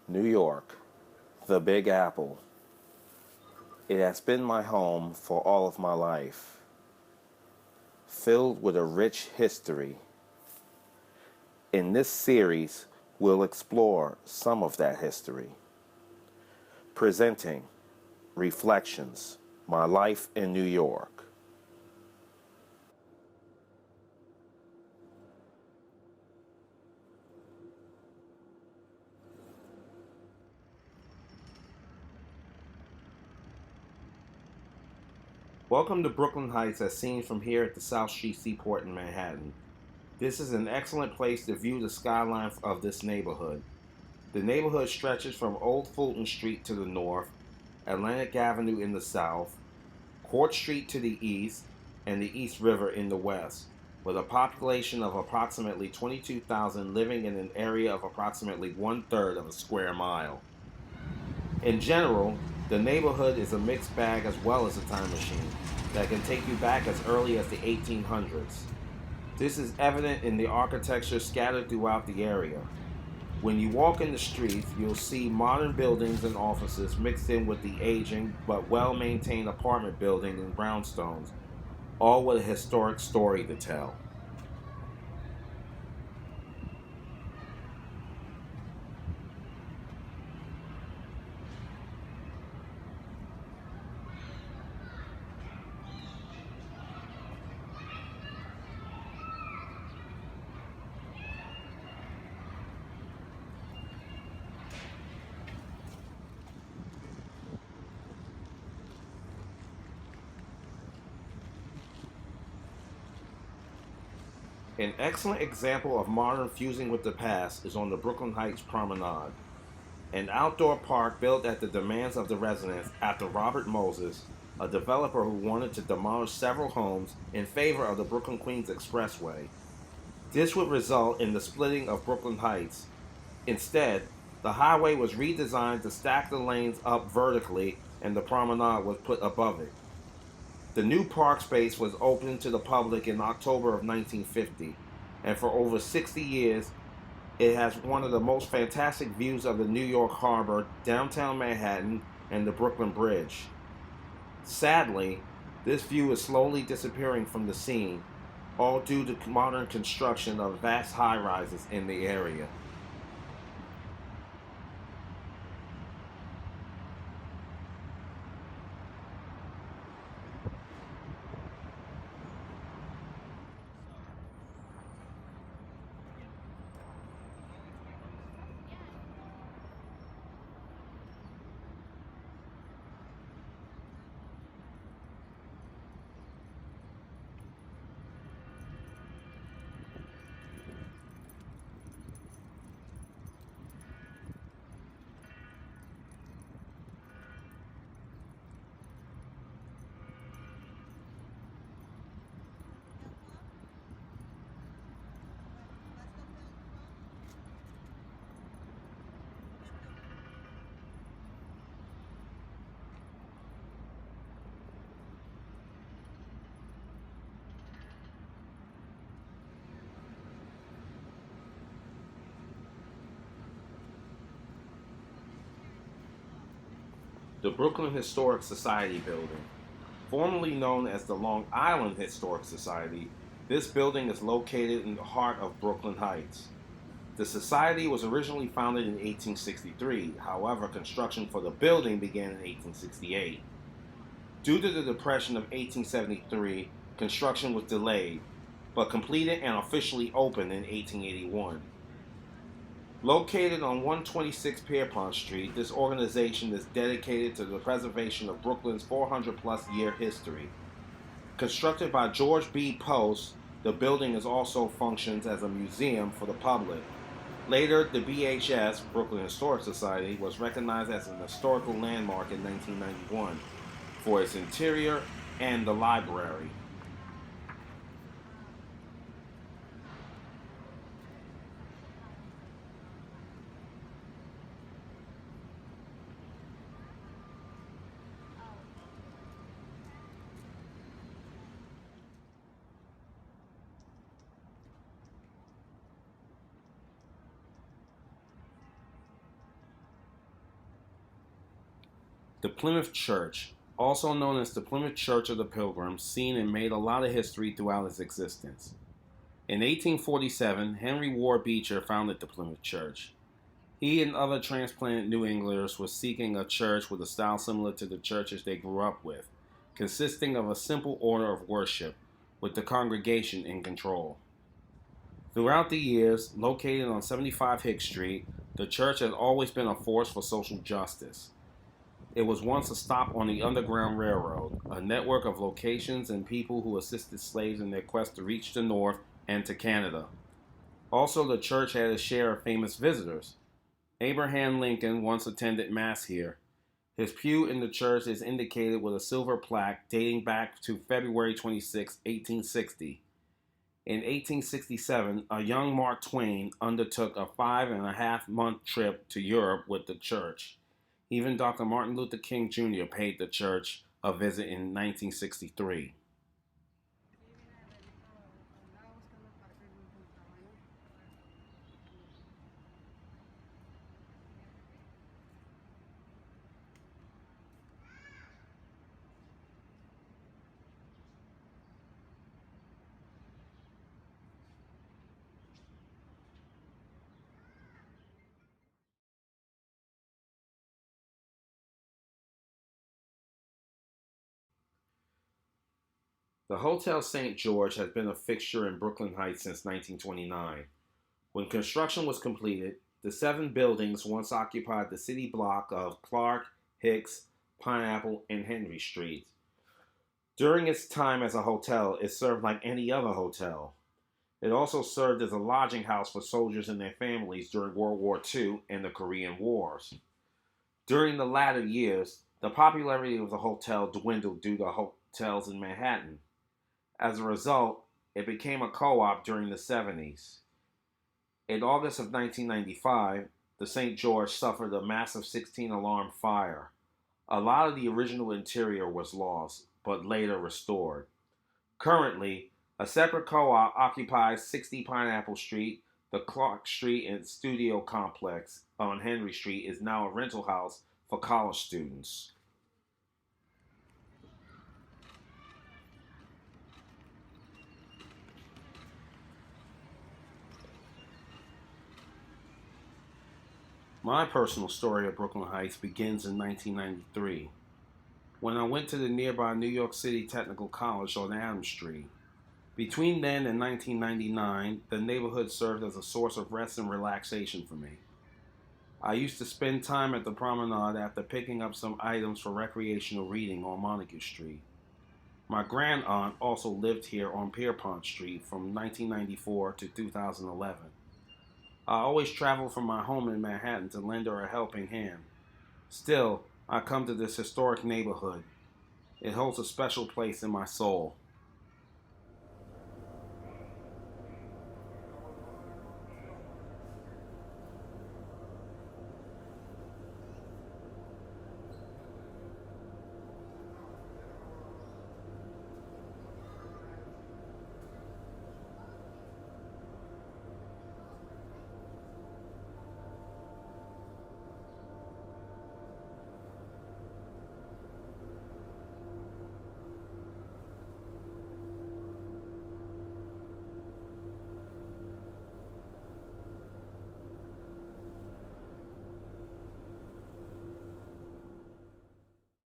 New York, the Big Apple. It has been my home for all of my life, filled with a rich history. In this series, we'll explore some of that history. Presenting Reflections, My Life in New York. Welcome to Brooklyn Heights as seen from here at the South Street Seaport in Manhattan. This is an excellent place to view the skyline of this neighborhood. The neighborhood stretches from Old Fulton Street to the north, Atlantic Avenue in the south, Court Street to the east, and the East River in the west, with a population of approximately 22,000 living in an area of approximately one-third of a square mile. In general, the neighborhood is a mixed bag as well as a time machine that can take you back as early as the 1800s. This is evident in the architecture scattered throughout the area. When you walk in the streets, you'll see modern buildings and offices mixed in with the aging but well-maintained apartment building and brownstones, all with a historic story to tell. An excellent example of modern fusing with the past is on the Brooklyn Heights Promenade, an outdoor park built at the demands of the residents after Robert Moses, a developer who wanted to demolish several homes in favor of the Brooklyn Queens Expressway. This would result in the splitting of Brooklyn Heights. Instead, the highway was redesigned to stack the lanes up vertically and the promenade was put above it. The new park space was opened to the public in October of 1950, and for over 60 years, it has one of the most fantastic views of the New York Harbor, downtown Manhattan, and the Brooklyn Bridge. Sadly, this view is slowly disappearing from the scene, all due to modern construction of vast high rises in the area. The Brooklyn Historic Society building. Formerly known as the Long Island Historic Society, this building is located in the heart of Brooklyn Heights. The society was originally founded in 1863, however, construction for the building began in 1868. Due to the Depression of 1873, construction was delayed, but completed and officially opened in 1881. Located on 126 Pierpont Street, this organization is dedicated to the preservation of Brooklyn's 400-plus year history. Constructed by George B. Post, the building is also functions as a museum for the public. Later, the BHS, Brooklyn Historic Society, was recognized as an historical landmark in 1991 for its interior and the library. The Plymouth Church, also known as the Plymouth Church of the Pilgrims, seen and made a lot of history throughout its existence. In 1847, Henry Ward Beecher founded the Plymouth Church. He and other transplanted New Englanders were seeking a church with a style similar to the churches they grew up with, consisting of a simple order of worship, with the congregation in control. Throughout the years, located on 75 Hicks Street, the church has always been a force for social justice. It was once a stop on the Underground Railroad, a network of locations and people who assisted slaves in their quest to reach the North and to Canada. Also, the church had a share of famous visitors. Abraham Lincoln once attended Mass here. His pew in the church is indicated with a silver plaque dating back to February 26, 1860. In 1867, a young Mark Twain undertook a 5.5-month trip to Europe with the church. Even Dr. Martin Luther King Jr. paid the church a visit in 1963. The Hotel St. George has been a fixture in Brooklyn Heights since 1929. When construction was completed, the 7 buildings once occupied the city block of Clark, Hicks, Pineapple, and Henry Streets. During its time as a hotel, it served like any other hotel. It also served as a lodging house for soldiers and their families during World War II and the Korean Wars. During the latter years, the popularity of the hotel dwindled due to hotels in Manhattan. As a result, it became a co-op during the 70s. In August of 1995, the St. George suffered a massive 16-alarm fire. A lot of the original interior was lost, but later restored. Currently, a separate co-op occupies 60 Pineapple Street. The Clark Street and Studio Complex on Henry Street is now a rental house for college students. My personal story of Brooklyn Heights begins in 1993, when I went to the nearby New York City Technical College on Adams Street. Between then and 1999, the neighborhood served as a source of rest and relaxation for me. I used to spend time at the Promenade after picking up some items for recreational reading on Montague Street. My grand aunt also lived here on Pierpont Street from 1994 to 2011. I always traveled from my home in Manhattan to lend her a helping hand. Still, I come to this historic neighborhood. It holds a special place in my soul.